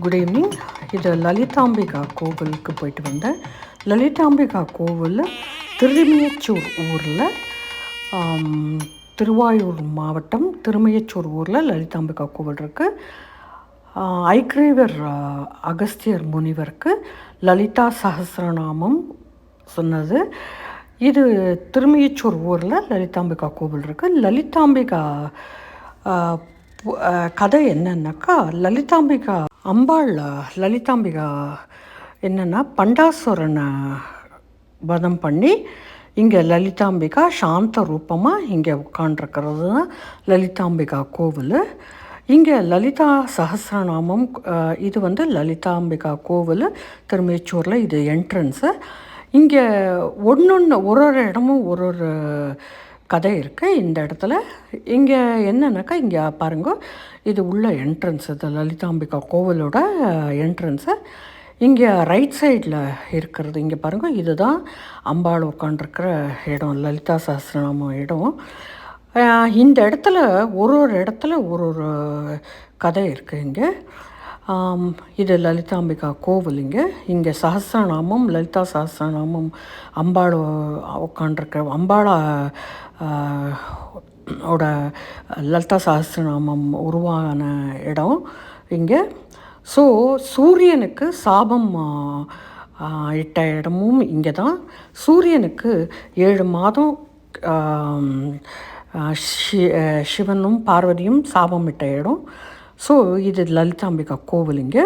Good evening. இது லலிதாம்பிகா கோவிலுக்கு போயிட்டு வந்தேன். லலிதாம்பிகா கோவில் திருமயச்சூர் ஊரில், திருவாயூர் மாவட்டம் திருமயச்சூர் ஊரில் லலிதாம்பிகா கோவில் இருக்குது. ஐக்ரீவர் அகஸ்தியர் முனிவருக்கு லலிதா சஹஸ்ரநாமம் சொன்னது. இது திருமயச்சூர் ஊரில் லலிதாம்பிகா கோவில் இருக்குது. லலிதாம்பிகா கதை என்னன்னாக்கா, லலிதாம்பிகா என்னென்னா பண்டாசுரனை வதம் பண்ணி இங்கே லலிதாம்பிகா சாந்த ரூபமாக இங்கே உட்காண்டிருக்கிறது தான் லலிதாம்பிகா கோவில். இங்கே லலிதா சஹஸ்ரநாமம், இது லலிதாம்பிகா கோவில் திருமேச்சூரில், இது என்ட்ரன்ஸு. இங்கே ஒரு இடமும் ஒரு கதை இருக்குது இந்த இடத்துல. இங்கே என்னன்னாக்கா, இங்கே பாருங்க, இது உள்ள என்ட்ரன்ஸ், இது லலிதாம்பிகா கோவிலோட என்ட்ரன்ஸு. இங்கே ரைட் சைடில் இருக்கிறது இங்கே பாருங்கள், இதுதான் அம்பாள் உட்காண்டிருக்கிற இடம், லலிதா சஹஸ்ரநாமம் இடம். இந்த இடத்துல ஒரு இடத்துல ஒரு கதை இருக்குது. இங்கே இது லலிதாம்பிகா கோவில். இங்கே சஹஸ்ரநாமம், லலிதா சஹஸ்ரநாமம், அம்பாள் உட்காண்டிருக்கிற அம்பாளா ஓட லலிதா சஹஸ்ரநாமம் உருவான இடம் இங்கே. ஸோ சூரியனுக்கு சாபம் இட்ட இடமும் இங்கே தான். சூரியனுக்கு 7 மாதம் சிவனும் பார்வதியும் சாபம் இட்ட இடம். ஸோ இது லலிதாம்பிகா கோவில் இங்கே.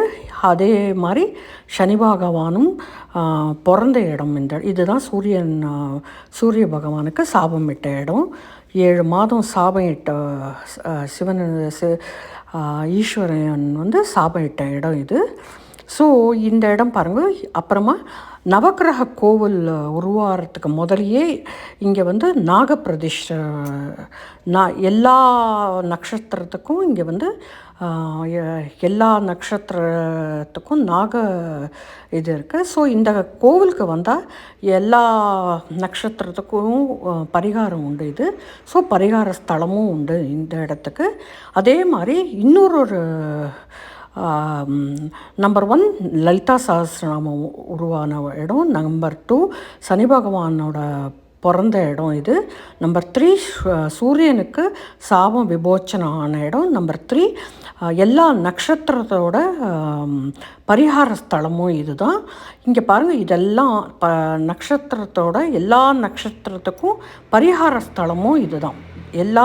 அதே மாதிரி சனி பகவானும் பிறந்த இடம் இதுதான். சூரிய பகவானுக்கு சாபம் இட்ட இடம். 7 மாதம் சாபம் இட்ட சிவன் ஈஸ்வரன் சாபம் இட்ட இடம் இது. ஸோ இந்த இடம் பாருங்கள். அப்புறமா நவக்கிரக கோவில் உருவாகிறதுக்கு முதலையே இங்கே நாகப்பிரதிஷ்டை, எல்லா நட்சத்திரத்துக்கும் இங்கே எல்லா நட்சத்திரத்துக்கும் இது இருக்குது. ஸோ இந்த கோவிலுக்கு வந்தால் எல்லா நட்சத்திரத்துக்கும் பரிகாரம் உண்டு இது. ஸோ பரிகார ஸ்தலமும் உண்டு இந்த இடத்துக்கு. அதே மாதிரி இன்னொரு நம்பர் 1 லலிதா சஹஸ்ரநாமம் உருவான இடம். நம்பர் 2 சனி பகவானோட பிறந்த இடம் இது. நம்பர் 3 சூரியனுக்கு சாபம் விமோச்சனம் ஆன இடம். நம்பர் 3 எல்லா நட்சத்திரத்தோட பரிகார ஸ்தலமும் இது தான். இங்கே பாருங்கள், இதெல்லாம் நட்சத்திரத்தோட எல்லா நட்சத்திரத்துக்கும் பரிகார ஸ்தலமும் இது தான். எல்லா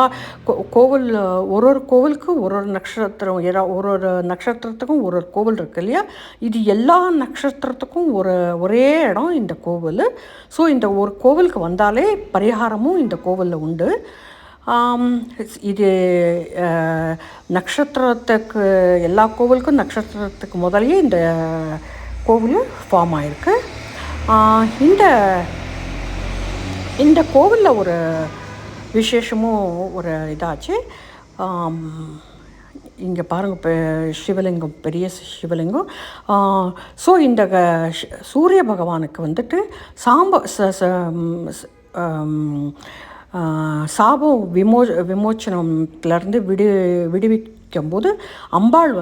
கோவில், ஒரு கோவிலுக்கு ஒரு நட்சத்திரம், ஒரு நட்சத்திரத்துக்கும் ஒரு கோவில் இருக்குது இல்லையா. இது எல்லா நட்சத்திரத்துக்கும் ஒரே இடம் இந்த கோவில். ஸோ இந்த ஒரு கோவிலுக்கு வந்தாலே பரிகாரமும் இந்த கோவிலில் உண்டு. இது நட்சத்திரத்துக்கு, எல்லா கோவிலுக்கும் நட்சத்திரத்துக்கு முதலே இந்த கோவில் ஃபார்ம் ஆகிருக்கு. இந்த கோவிலில் ஒரு விசேஷமும் ஒரு இதாச்சு. இங்கே பாருங்கள், இப்போ சிவலிங்கம், பெரிய சிவலிங்கம். ஸோ இந்த சூரிய பகவானுக்கு சாபம் விமோச்சனத்துலேருந்து விடுவிக்கும்போது அம்பாளை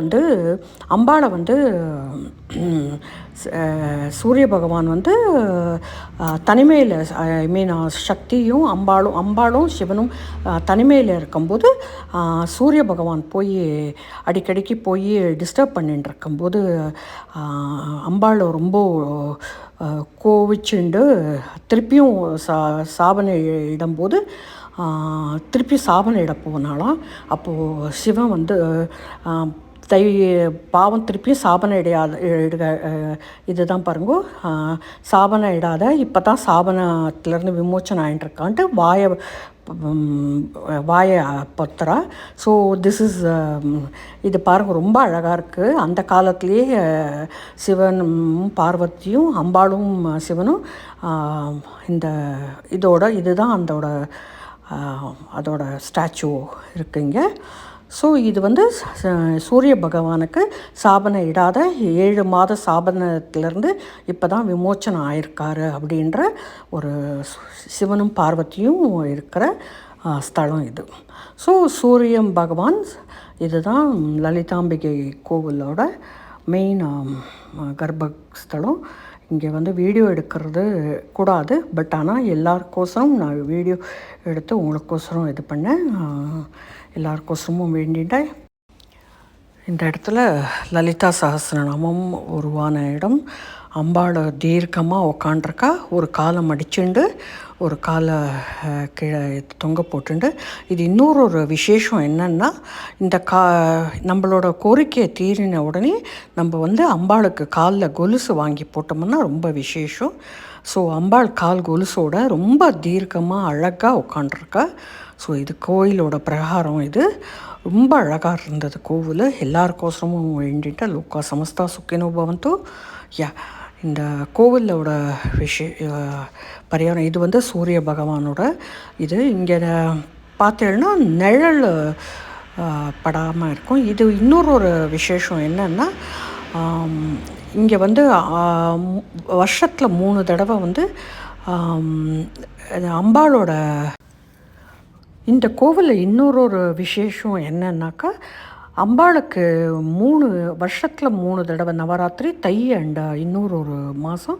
சூரிய பகவான் தனிமையில், சக்தியும் அம்பாளும் சிவனும் தனிமையில் இருக்கும்போது சூரிய பகவான் போய் அடிக்கடிக்கு போய் டிஸ்டர்ப் பண்ணிட்டு இருக்கும்போது அம்பாள் ரொம்ப கோவிச்சுண்டு திருப்பியும் சாபனை இடும்போது திருப்பி சாபனை இட போனாலாம். அப்போது சிவன் பாவம் திருப்பியும் சாபனை இதுதான் பாருங்க, சாபனை இடாத, இப்போ தான் சாபனத்துலேருந்து விமோச்சனம் ஆகிட்டுருக்கான்ட்டு வாயை பொத்துறா. ஸோ இது பாருங்கள், ரொம்ப அழகாக இருக்குது. அந்த காலத்துலேயே சிவனும் பார்வதியும் அம்பாளும் சிவனும் இதுதான் அதோட ஸ்டாச்சு இருக்குங்க. ஸோ இது சூரிய பகவானுக்கு சாபனை இடாத 7 மாத சாபனத்திலேருந்து இப்போ தான் விமோச்சனம் ஆயிருக்காரு அப்படின்ற ஒரு சிவனும் பார்வதியும் இருக்கிற ஸ்தலம் இது. ஸோ சூரியன் பகவான் இதுதான் லலிதாம்பிகை கோவிலோட மெயின் கர்ப்பஸ்தலம். இங்கே வந்து வீடியோ எடுக்கிறது கூடாது, பட் ஆனால் எல்லாருக்கோசரம் நான் வீடியோ எடுத்து உங்களுக்கோசரம் இது பண்ணேன். எல்லாருக்கோசரமும் வேண்டிட்டேன். இந்த இடத்துல லலிதா சஹஸ்ரநாமம் உருவான இடம். அம்பாள் தீர்க்கமாக உக்காண்டிருக்கா, ஒரு காலை மடிச்சுண்டு ஒரு காலை கீழே தொங்க போட்டுண்டு. இது இன்னொரு விசேஷம் என்னென்னா, இந்த நம்மளோட கோரிக்கையை தீரின உடனே நம்ம வந்து அம்பாளுக்கு காலில் கொலுசு வாங்கி போட்டோம்னா ரொம்ப விசேஷம். ஸோ அம்பாள் கால் கொலுசோட ரொம்ப தீர்க்கமாக அழகாக உட்காண்டிருக்கா. ஸோ இது கோயிலோட பிரகாரம். இது ரொம்ப அழகாக இருந்தது கோவில். எல்லாருக்கோசரமும் வேண்டிட்டு லோக்கா சமஸ்தா சுக்கினோ பவந்தோ. இந்த கோவிலோட பரிகாரம் இது வந்து சூரிய பகவானோட இது. இங்கே பார்த்தேன்னா நிழல் படாமல் இருக்கும். இது இன்னொரு விசேஷம் என்னென்னா, இங்கே வந்து வருஷத்தில் 3 தடவை வந்து அம்பாளோட இந்த கோவிலில் இன்னொரு விசேஷம் என்னன்னாக்கா, அம்பாளுக்கு 3 வருஷத்தில் 3 தடவை நவராத்திரி, தை அண்ட் இன்னொரு மாதம்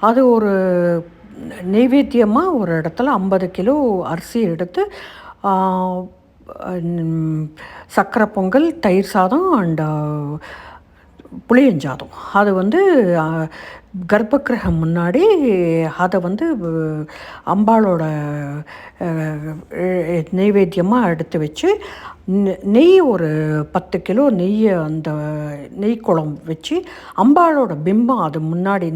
அது ஒரு நெய்வேத்தியமாக ஒரு இடத்துல 50 கிலோ அரிசி எடுத்து சக்கரை பொங்கல், தயிர் சாதம் அண்ட் புளியஞ்சாதம் அது வந்து கர்ப்பகிரகம் முன்னாடி அதை வந்து அம்பாளோட நெய்வேத்தியமாக எடுத்து வச்சு நெய் ஒரு 10 கிலோ நெய்யை அந்த நெய் குழம்பு வச்சு அம்பாளோட பிம்பம் அது முன்னாடி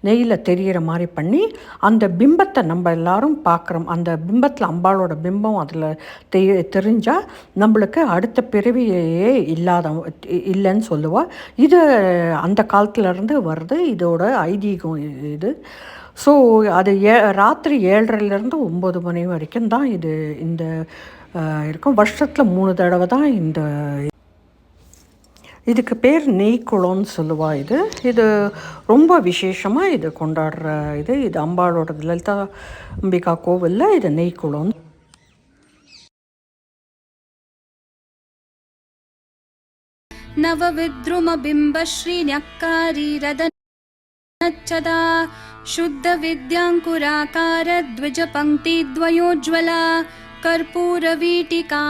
நெய்யில் தெரிகிற மாதிரி பண்ணி அந்த பிம்பத்தை நம்ம எல்லாரும் பார்க்குறோம். அந்த பிம்பத்தில் அம்பாளோட பிம்பம் அதில் தெரிஞ்சால் நம்மளுக்கு அடுத்த பிறவியே இல்லைன்னு சொல்லுவாள். இது அந்த காலத்துலேருந்து வருது, இதோட ஐதீகம் இது. ஸோ அது ராத்திரி 7:30லேருந்து 9 மணி வரைக்கும் தான் இது இந்த இருக்கும். வருஷத்தில் 3 தடவை தான் இந்த இதுக்கு பேர் நெய்க்குளம்னு சொல்லுவாள். இது ரொம்ப விசேஷமாக இது கொண்டாடுற இது அம்பாளோட லலிதா அம்பிகா கோவிலில் இது நெய்க்குளம். नवविद्रुमबिम्बश्रीन्यक्कारीरदनच्छदा शुद्धविद्याङ्कुराकार द्विजपङ्क्तिद्वयोज्ज्वला कर्पूरवीटिका